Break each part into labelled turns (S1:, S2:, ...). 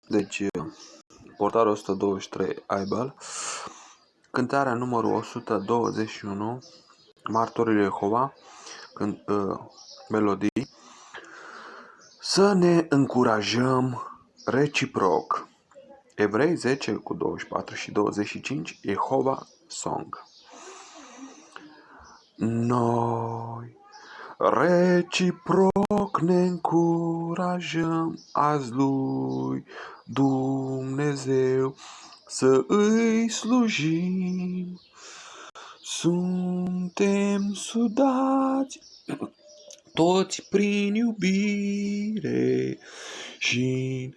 S1: Deci, portarul 123 Aibal, cântarea numărul 121, Martorii lui Jehova, melodii. Să ne încurajăm reciproc. Evrei 10:24 și 25, Jehova Song. Noi reciproc ne încurajăm azi lui Dumnezeu să îi slujim. Suntem sudați toți prin iubire și în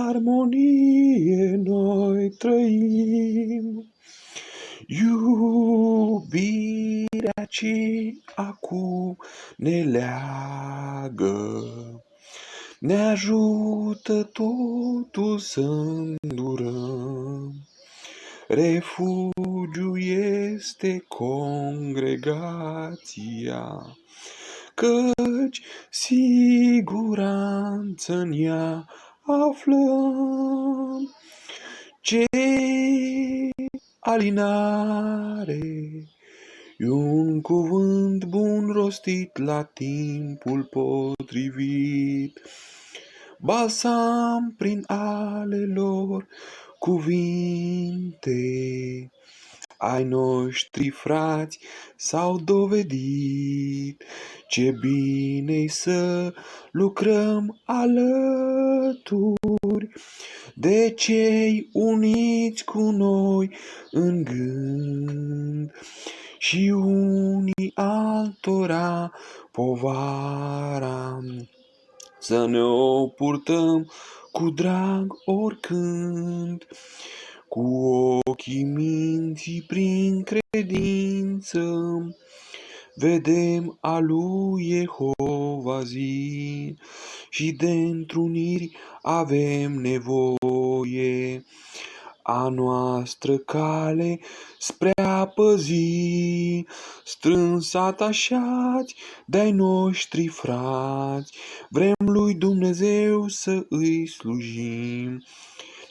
S1: armonie noi trăim. Iubirea ce acum ne leagă ne ajută totul să îndurăm. Refugiu este congregația, căci siguranță în ea aflăm. Ce alinare e un cuvânt bun rostit la timpul potrivit, balsam prin ale lor cuvinte. Ai noștri frați s-au dovedit, ce bine-i să lucrăm alături de cei uniți cu noi în gând și unii altora povara. Să ne o purtăm cu drag oricând, cu ochii minții prin credință, vedem a lui Jehova zi și de întruniri avem nevoie. A noastră cale spre a păzi, strâns atașați de-ai noștri frați, vrem lui Dumnezeu să îi slujim.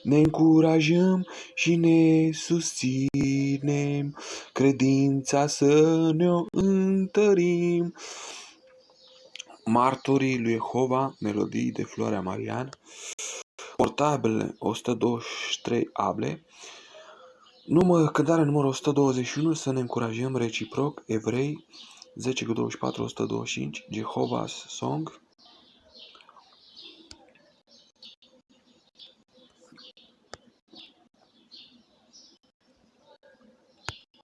S1: Ne încurajăm și ne susținem, credința să ne-o întărim. Martorii lui Jehova, melodii de Florea Marian, portabile 123 able, cântarea numărul 121, să ne încurajăm reciproc, Evrei 10:24-125, Jehovah's Song.